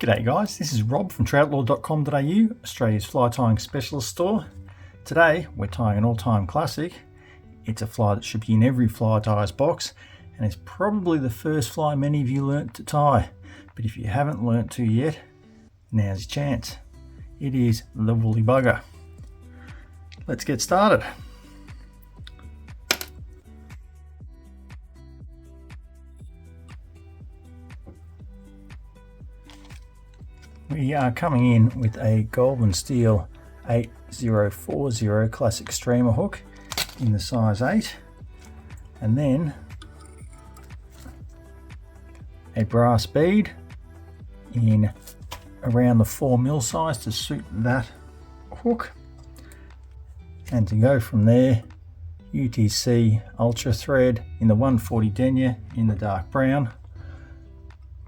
G'day guys, this is Rob from Troutlore.com.au, Australia's fly tying specialist store. Today we're tying an all-time classic. It's a fly that should be in every fly tier's box, and it's probably the first fly many of you learnt to tie. But if you haven't learnt to yet, now's your chance. It is the woolly bugger. Let's get started. We are coming in with a Goulburn steel 8040 classic streamer hook in the size 8, and then a brass bead in around the 4mm size to suit that hook, and to go from there, UTC ultra thread in the 140 denier in the dark brown.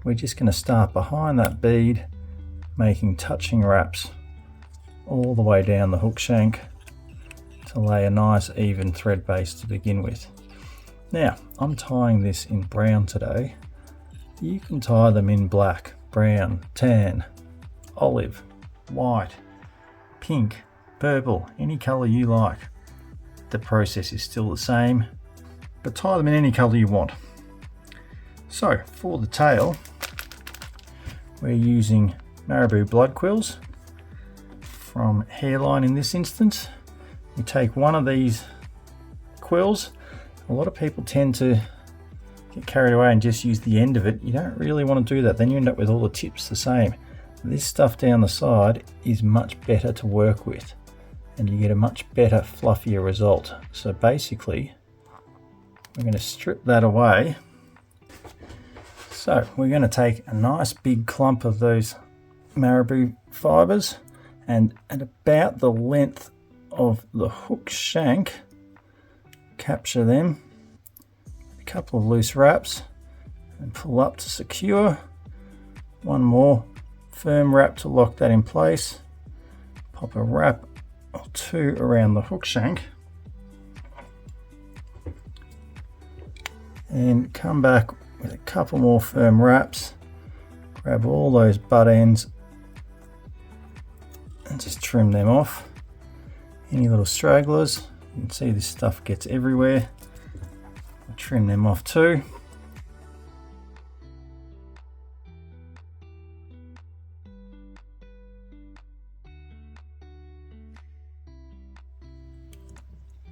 We're just going to start behind that bead, making touching wraps all the way down the hook shank to lay a nice even thread base to begin with. Now I'm tying this in brown today. You can tie them in black, brown, tan, olive, white, pink, purple, any colour you like. The process is still the same, but tie them in any colour you want. So for the tail, we're using Marabou blood quills from Hareline in this instance. You take one of these quills. A lot of people tend to get carried away and just use the end of it. You don't really want to do that, then you end up with all the tips the same. This stuff down the side is much better to work with, and you get a much better, fluffier result. So basically we're going to strip that away. So we're going to take a nice big clump of those Marabou fibers, and at about the length of the hook shank, capture them, a couple of loose wraps, and pull up to secure. One more firm wrap to lock that in place. Pop a wrap or two around the hook shank, and come back with a couple more firm wraps. Grab all those butt ends and just trim them off. Any little stragglers, you can see this stuff gets everywhere. I'll trim them off too.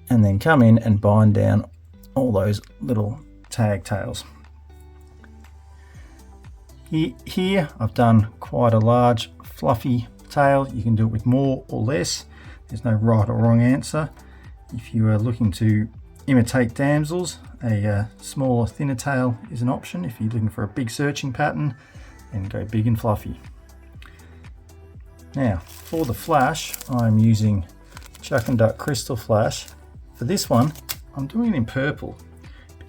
And then come in and bind down all those little tag tails. Here I've done quite a large fluffy tail. You can do it with more or less. There's no right or wrong answer. If you are looking to imitate damsels, a smaller, thinner tail is an option. If you're looking for a big searching pattern, then go big and fluffy. Now for the flash, I'm using Chuck and Duck Crystal Flash. For this one, I'm doing it in purple,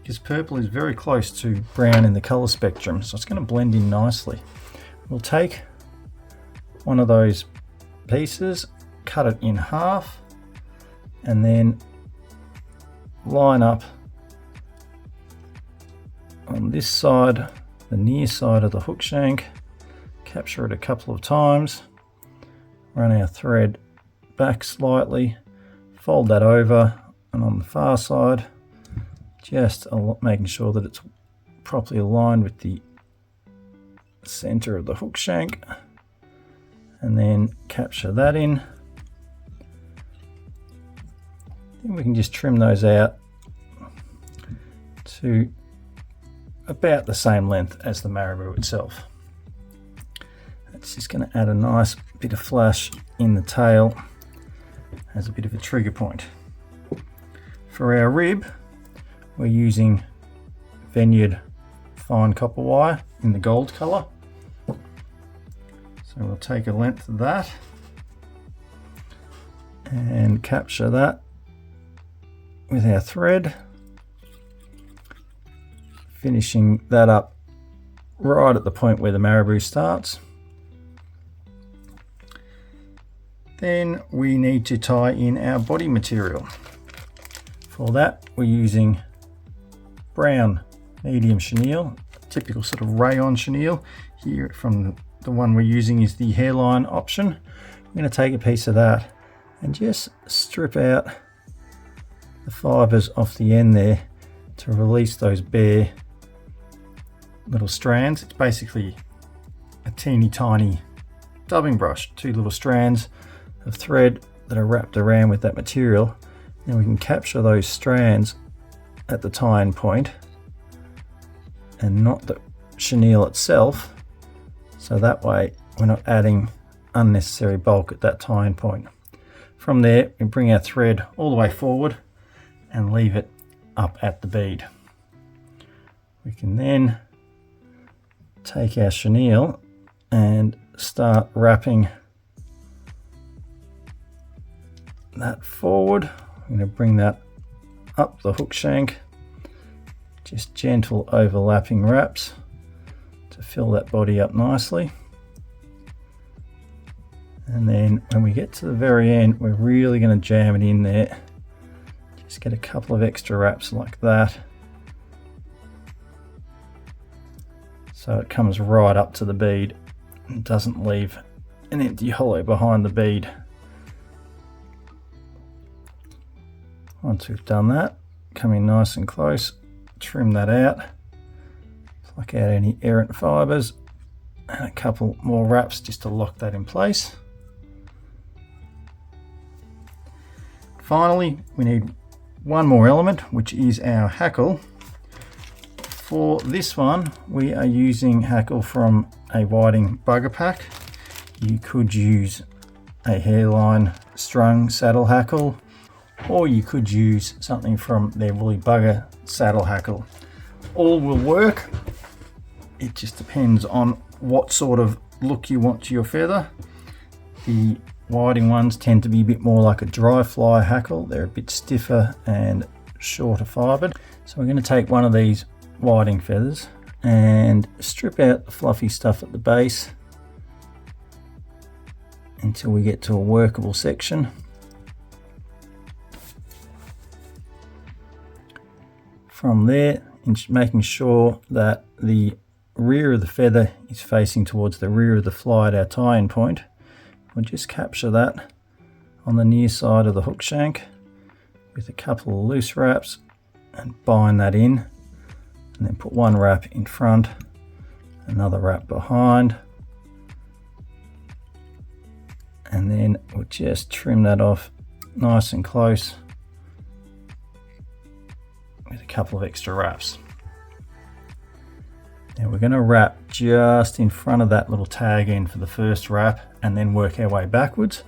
because purple is very close to brown in the color spectrum, so it's going to blend in nicely. We'll take one of those pieces, cut it in half, and then line up on this side, the near side of the hook shank, capture it a couple of times, run our thread back slightly, fold that over, and on the far side, just making sure that it's properly aligned with the center of the hook shank, and then capture that in. Then we can just trim those out to about the same length as the Marabou itself. That's just going to add a nice bit of flash in the tail as a bit of a trigger point. For our rib, we're using Veniard fine copper wire in the gold color. So we'll take a length of that and capture that with our thread, finishing that up right at the point where the Marabou starts. Then we need to tie in our body material. For that, we're using brown medium chenille, typical sort of rayon chenille here from the one we're using is the hairline option. I'm going to take a piece of that and just strip out the fibres off the end there to release those bare little strands. It's basically a teeny tiny dubbing brush, 2 little strands of thread that are wrapped around with that material. Then we can capture those strands at the tie-in point and not the chenille itself, so that way we're not adding unnecessary bulk at that tie-in point. From there we bring our thread all the way forward and leave it up at the bead. We can then take our chenille and start wrapping that forward. I'm going to bring that up the hook shank, just gentle overlapping wraps to fill that body up nicely. And then when we get to the very end, we're really going to jam it in there. Just get a couple of extra wraps like that, so it comes right up to the bead and doesn't leave an empty hollow behind the bead. Once we've done that, come in nice and close, trim that out, pluck out any errant fibres, and a couple more wraps just to lock that in place. Finally, we need one more element, which is our hackle. For this one, we are using hackle from a whiting bugger pack. You could use a hairline strung saddle hackle, or you could use something from their woolly bugger saddle hackle. All will work. It just depends on what sort of look you want to your feather. The whiting ones tend to be a bit more like a dry fly hackle. They're a bit stiffer and shorter fibred. So we're going to take one of these whiting feathers and strip out the fluffy stuff at the base until we get to a workable section. From there, making sure that the rear of the feather is facing towards the rear of the fly at our tie-in point, we'll just capture that on the near side of the hook shank with a couple of loose wraps and bind that in, and then put one wrap in front, another wrap behind, and then we'll just trim that off nice and close with a couple of extra wraps. Now we're going to wrap just in front of that little tag end for the first wrap and then work our way backwards.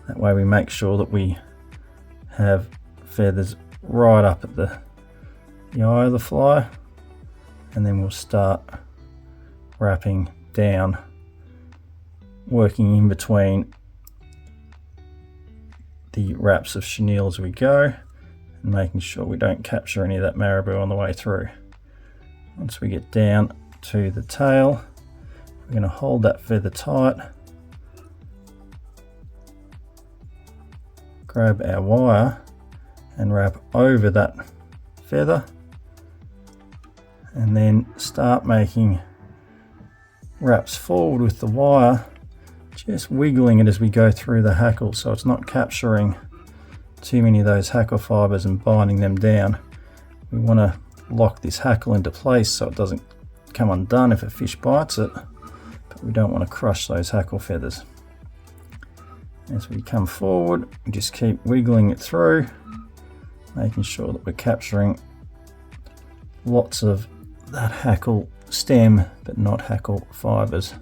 That way we make sure that we have feathers right up at the eye of the fly, and then we'll start wrapping down, working in between the wraps of chenille as we go, and making sure we don't capture any of that marabou on the way through. Once we get down to the tail, we're going to hold that feather tight, grab our wire and wrap over that feather, and then start making wraps forward with the wire, just wiggling it as we go through the hackle so it's not capturing too many of those hackle fibres and binding them down. We want to lock this hackle into place so it doesn't come undone if a fish bites it, but we don't want to crush those hackle feathers. As we come forward, we just keep wiggling it through, making sure that we're capturing lots of that hackle stem but not hackle fibres.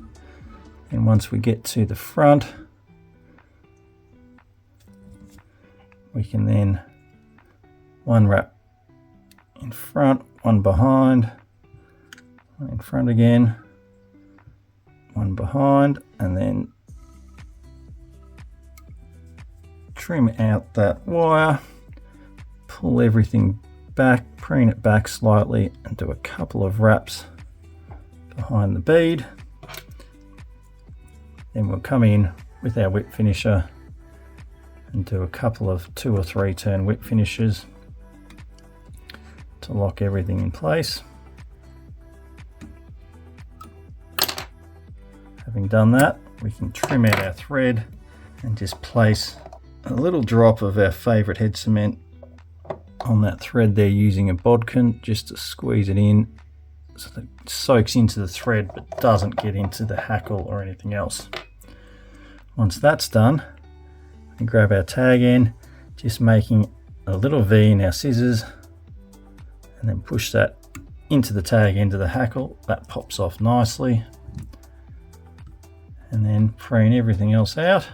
And once we get to the front, we can then one wrap in front, one behind, one in front again, one behind, and then trim out that wire, pull everything back, preen it back slightly, and do a couple of wraps behind the bead. Then we'll come in with our whip finisher and do a couple of 2 or 3 turn whip finishes to lock everything in place. Have Having done that, we can trim out our thread and just place a little drop of our favourite head cement on that thread there using a bodkin just to squeeze it in so that it soaks into the thread but doesn't get into the hackle or anything else. Once that's done, we can grab our tag end, just making a little V in our scissors, and then push that into the tag end of the hackle. That pops off nicely. And then preen everything else out.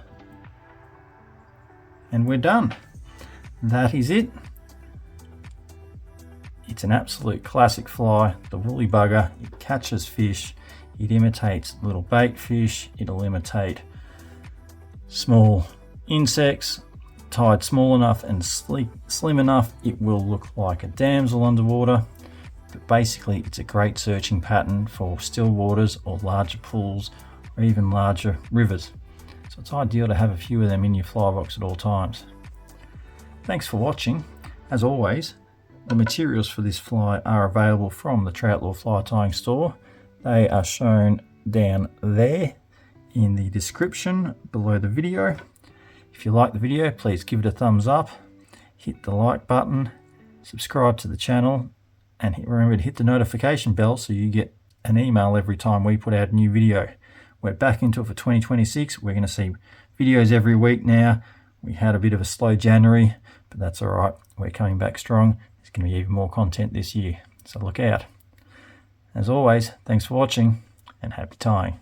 And we're done. That is it. It's an absolute classic fly, the woolly bugger. It catches fish, it imitates little bait fish, it'll imitate small insects. Tied small enough and slim enough, it will look like a damsel underwater. But basically, it's a great searching pattern for still waters or larger pools or even larger rivers. So it's ideal to have a few of them in your fly box at all times. Thanks for watching. As always, the materials for this fly are available from the Troutlore fly tying store. They are shown down there in the description below the video. If you like the video, please give it a thumbs up, hit the like button, subscribe to the channel, and remember to hit the notification bell so you get an email every time we put out a new video. We're back into it for 2026. We're going to see videos every week now. We had a bit of a slow January, but that's all right. We're coming back strong. There's going to be even more content this year, so look out. As always, thanks for watching and happy tying.